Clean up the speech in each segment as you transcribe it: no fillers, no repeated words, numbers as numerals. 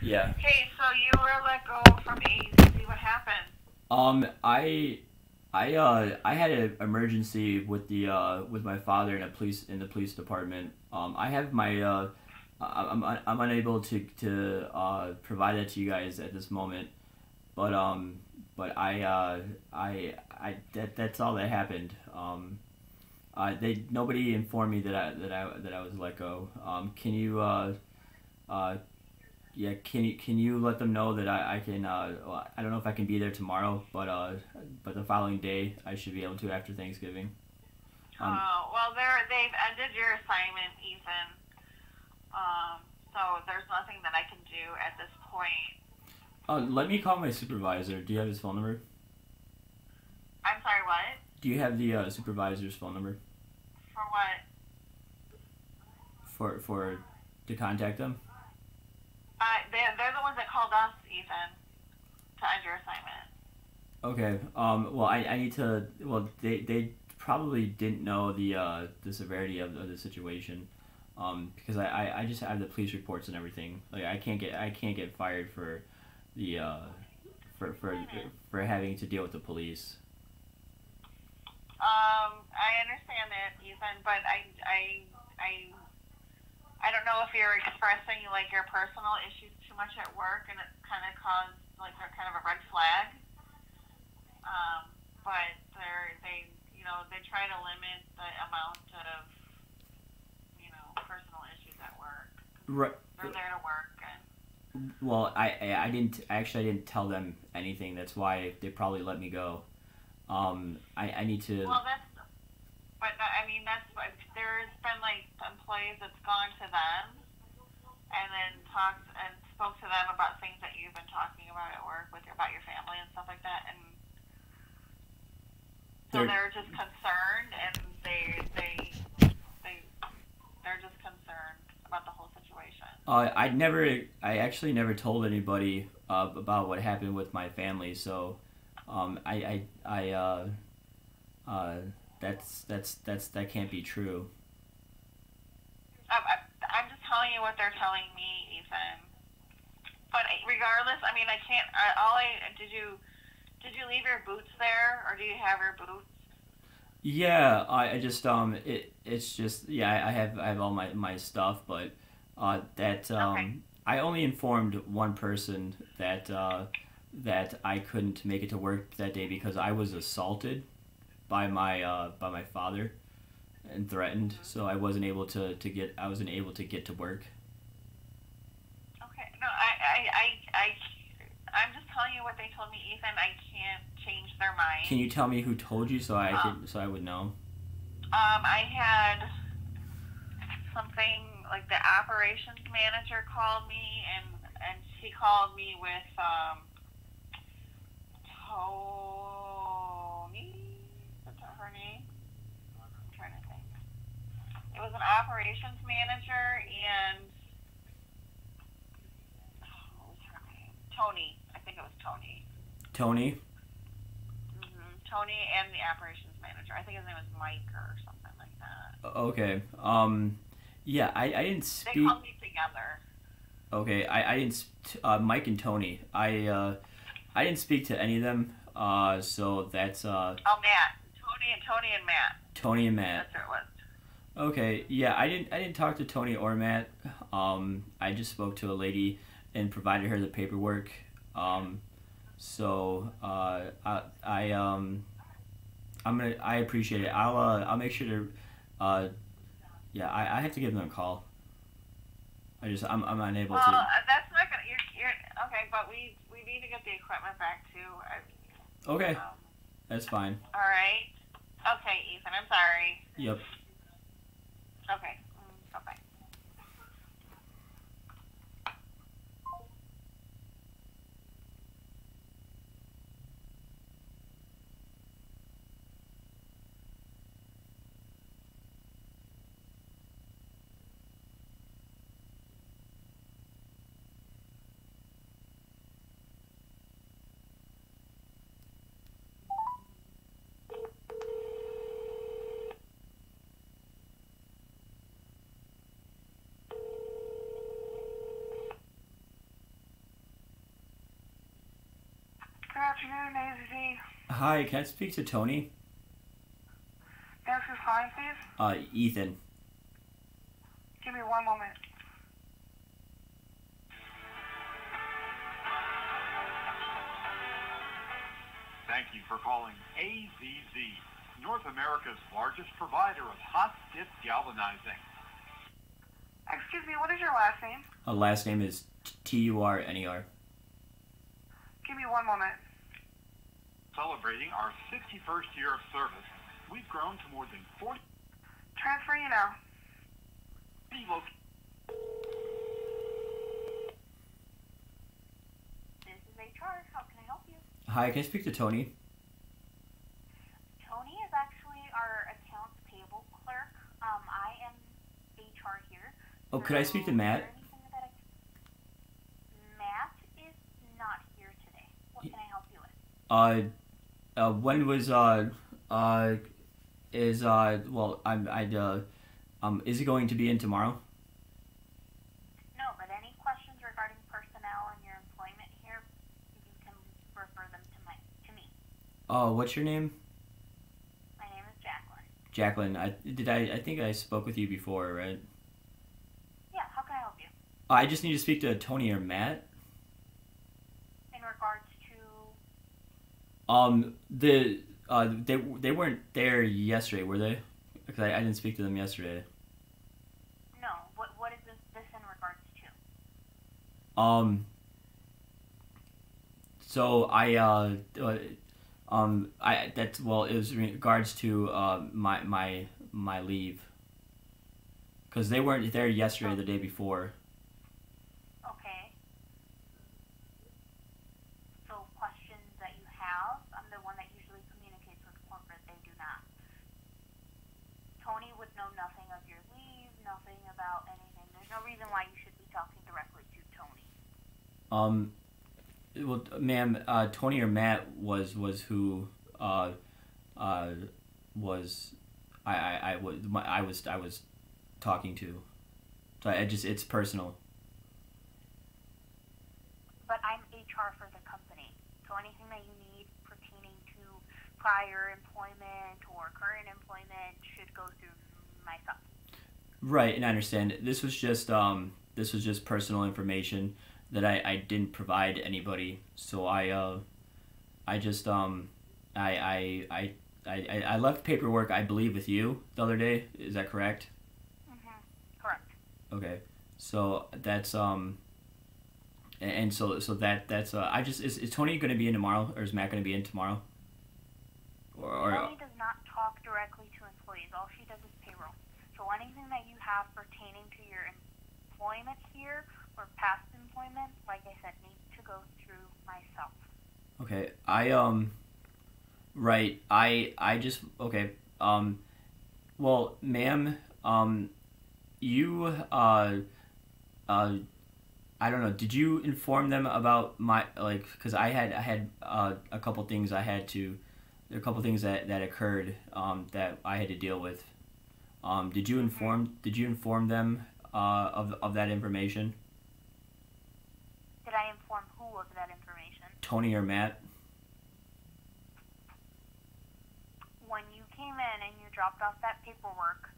Yeah. Hey, so you were let go from AEC. What happened? I had an emergency with the with my father in the police department. I have my I'm unable to provide that to you guys at this moment, but I that's all that happened. They nobody informed me that I was let go. Can you uh yeah, can you let them know that I can well, I don't know if I can be there tomorrow, but the following day I should be able to after Thanksgiving. Um Well, they've ended your assignment, Ethan. So there's nothing that I can do at this point. Let me call my supervisor. Do you have his phone number? I'm sorry, what? Do you have the supervisor's phone number For what? for to contact them? They're the ones that called us, Ethan, to end your assignment. Okay. Well, I need to. Well, they probably didn't know the severity of the situation. Because I just have the police reports and everything. Like I can't get fired for the for for Mhm. for having to deal with the police. I understand that, Ethan, but I, I don't know if you're expressing like your personal issues too much at work, and it kind of caused like a kind of a red flag. But they try to limit the amount of personal issues at work. Right. They're there to work, and Well, I didn't tell them anything. That's why they probably let me go. I need to. well, I mean that's what there's been like employees that's gone to them and then talked and spoke to them about things that you've been talking about at work about your family and stuff like that, and so They're they're just concerned, and they they're just concerned about the whole situation. I actually never told anybody about what happened with my family. So, I uh, that can't be true. I'm just telling you what they're telling me, Ethan. But regardless, I mean, I can't. All I did you leave your boots there, or do you have your boots? Yeah, I just it's just yeah, I have all my stuff, but that Okay. I only informed one person that I couldn't make it to work that day because I was assaulted by my father and threatened, Mm-hmm. so I wasn't able to get to work. Okay. No, I'm just telling you what they told me, Ethan. I can't change their Can mind. you tell me who told you Um, so I would know? I had something like the operations manager called me, and she called me with Tony. What's her name? I'm trying to think. It was an operations manager, and what was her name? Tony. I think it was Tony. Tony. Tony and the operations manager. I think his name was Mike or something like that. Okay. Yeah, I didn't They speak. called me together. Okay, I didn't. Mike and Tony. I didn't speak to any of them. So that's Oh, Matt. Tony and Matt. Tony and Matt. That's who it was. Okay, yeah, I didn't talk to Tony or Matt. I just spoke to a lady and provided her the paperwork. Um, so I appreciate it. I'll make sure to uh yeah I have to give them a call. I'm unable Well, to. that's not gonna. You're okay, but we need to get the equipment back too. Okay, Um, that's fine. all right. Okay, Ethan. I'm sorry. Yep. Okay. Bye bye. Hi, can I speak to Tony? Yes, who's calling, please? Ethan. Give me one moment. Thank you for calling AZZ, North America's largest provider of hot dip galvanizing. Excuse me, what is your last name? Last name is Turner. Give me one moment. Celebrating our 61st year of service, we've grown to more than 40 Transfer you now. locations. This is HR. How can I help you? Hi, can I speak to Tony? Tony is actually our accounts payable clerk. I am HR here. Oh, could I speak to Matt? Matt is not here today. What can I help you with? When was is he going to be in tomorrow? No, but any questions regarding personnel and your employment here, you can refer them to me. What's your name? My name is Jacqueline. Jacqueline. I think I spoke with you before, right? Yeah, how can I help you? I just need to speak to Tony or Matt. In regards to They weren't there yesterday, were they? Because I didn't speak to them yesterday. no, what is this in regards to? So it was in regards to my leave. Because they weren't there yesterday, the day before. Okay. So questions that you have, I'm the one that usually communicates with corporate. They do not. Tony would know nothing of your leave, nothing about anything. There's no reason why you should be talking directly to Tony. Well, ma'am, Tony or Matt was who was I was talking to. So it's personal. But I'm HR for the company. So anything that you need pertaining to prior employment or current employment should go through myself. Right, and I understand. This was just personal information that I didn't provide anybody. So I left paperwork, I believe, with you the other day. Is that correct? Correct. Okay. So that's and so that's is Tony going to be in tomorrow, or is Matt going to be in tomorrow? Tony does not talk directly to employees. All she does is payroll. So anything that you have pertaining to your employment here or past employment, like I said, needs to go through myself. Okay. Well, ma'am, you I don't know. Did you inform them about my because I had a couple things there are a couple things that occurred that I had to deal with. Did you inform them of that information? Did I inform who of that information? Tony or Matt? When you came in and you dropped off that paperwork,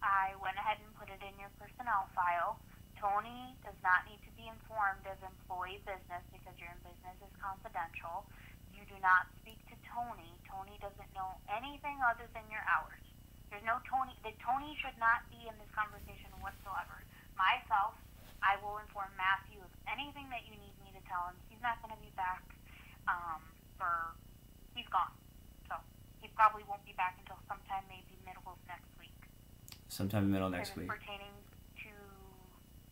I went ahead and put it in your personnel file. Tony does not need to be informed of employee business because your business is confidential. You do not speak to Tony. Tony doesn't know anything other than your hours. There's no Tony. Tony should not be in this conversation whatsoever. Myself, I will inform Matthew of anything that you need me to tell him. He's not going to be back he's gone. So he probably won't be back until sometime maybe middle of next week. Sometime middle next week. Pertaining to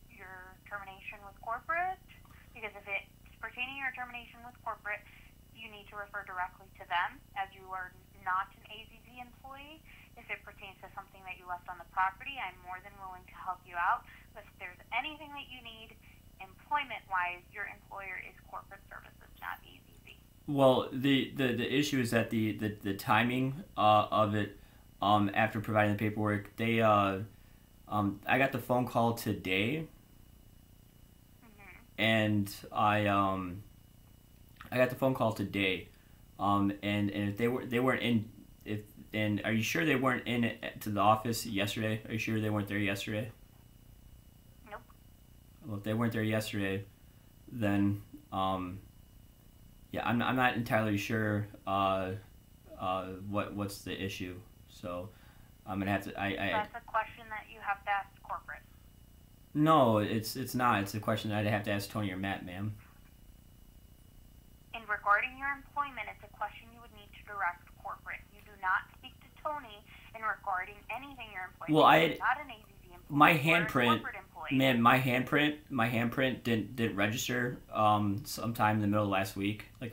your termination with corporate, because if it's pertaining to your termination with corporate, you need to refer directly to them as you are not an AZZ employee. If it pertains to something that you left on the property, I'm more than willing to help you out. But if there's anything that you need employment-wise, your employer is Corporate Services, not AZZ. Well, the issue is that the timing of it after providing the paperwork, I got the phone call today, and I got the phone call today, And if they weren't in, if and are you sure they weren't in to the office yesterday? Are you sure they weren't there yesterday? Nope. Well, if they weren't there yesterday, then yeah, I'm not entirely sure what's the issue. So I'm gonna have to. That's a question that you have to ask corporate. No, it's not. It's a question that I'd have to ask Tony or Matt, ma'am. In regarding your employment, it's a question you would need to direct corporate. You do not speak to Tony in regarding anything your employment. Well, You're not an AZZ employee. My handprint, man, my handprint didn't register sometime in the middle of last week, like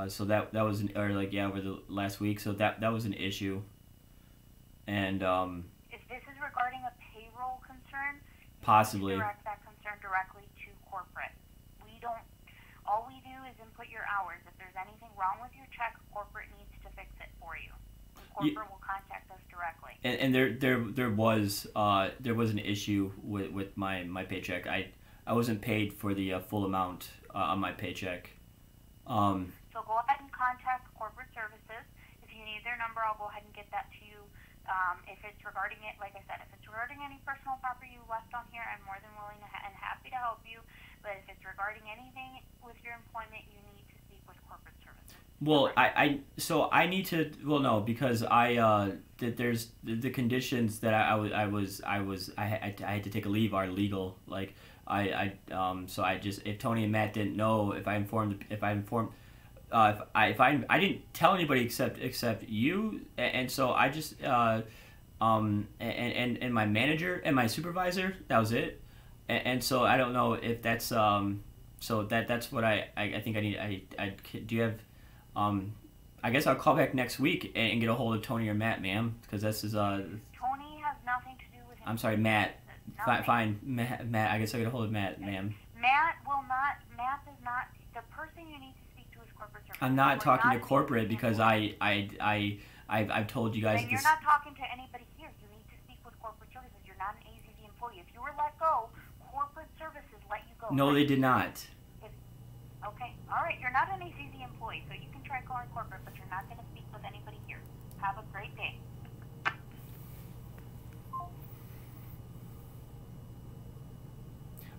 so that was over the last week, so that was an issue. And if this is regarding a payroll concern, possibly you direct that concern directly to corporate. All we do is input your hours. If there's anything wrong with your check, corporate needs to fix it for you. And corporate will contact us directly. And there was an issue with my paycheck. I wasn't paid for the full amount on my paycheck. So go ahead and contact corporate services. If you need their number, I'll go ahead and get that to you. If it's regarding it, like I said, if it's regarding any personal property you left on here, I'm more than willing and happy to help you. But if it's regarding anything with your employment, you need to speak with corporate services. Well, I need to. Well, no, because there's the conditions that I had to take a leave are legal. Like so I just, if Tony and Matt didn't know, if I informed if I didn't tell anybody except you, and so I just and my manager and my supervisor, that was it. And so I don't know if that's so that's what I think I need. Do you have I guess I'll call back next week and get a hold of Tony or Matt, ma'am, because this is Tony has nothing to do with it. I'm sorry, Matt. Fine, Matt. I guess I'll get a hold of Matt, ma'am. Matt is not the person you need to speak to is corporate services. I'm not talking to corporate because I've told you guys. Then you're not talking to anybody here. You need to speak with corporate services. You're not an AZZ employee. If you were let go, corporate services let you go. No, they did not. Okay, all right. You're not an AZZ employee, so you can try calling corporate, but you're not going to speak with anybody here. Have a great day.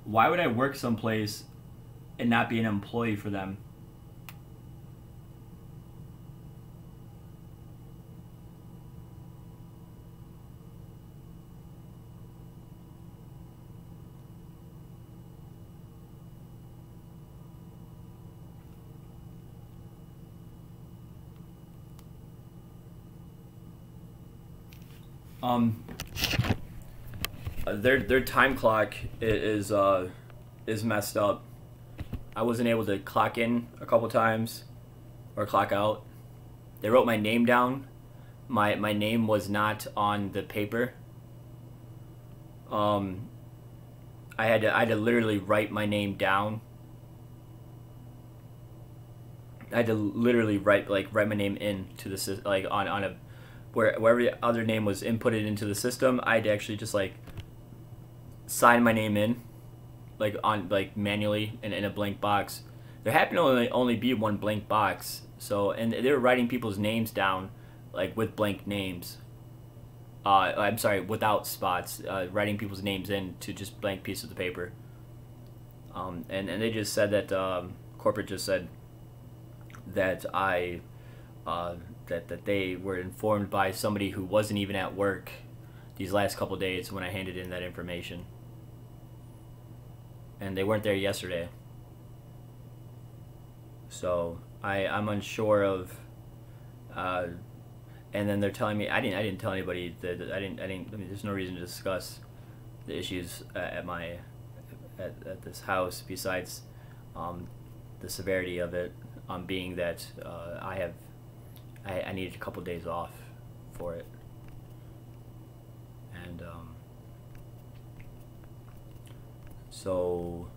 Why would I work someplace and not be an employee for them? Their time clock is messed up. I wasn't able to clock in a couple times or clock out. They wrote my name down. My name was not on the paper. I had to literally write my name down. I had to literally write my name into the on a wherever the other name was inputted into the system. I had to actually just sign my name in, manually in a blank box. There happened to only be one blank box. So, and they were writing people's names down, with blank names. I'm sorry, without spots. Writing people's names in to just blank pieces of paper. And they just said that corporate just said that that they were informed by somebody who wasn't even at work these last couple days when I handed in that information. And they weren't there yesterday. So I'm unsure of and then they're telling me I didn't tell anybody that I mean, there's no reason to discuss the issues at this house besides the severity of it, being that I needed a couple days off for it. And so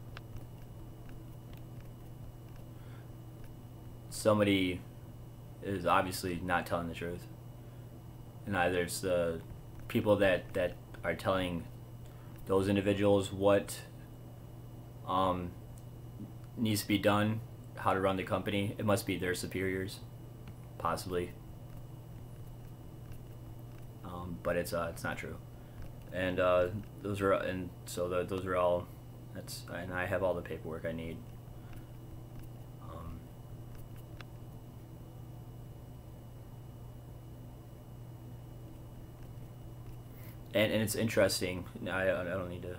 somebody is obviously not telling the truth. And either it's the people that are telling those individuals what needs to be done, how to run the company. It must be their superiors, possibly. But it's not true. And those are all. And I have all the paperwork I need. And it's interesting. I don't need to.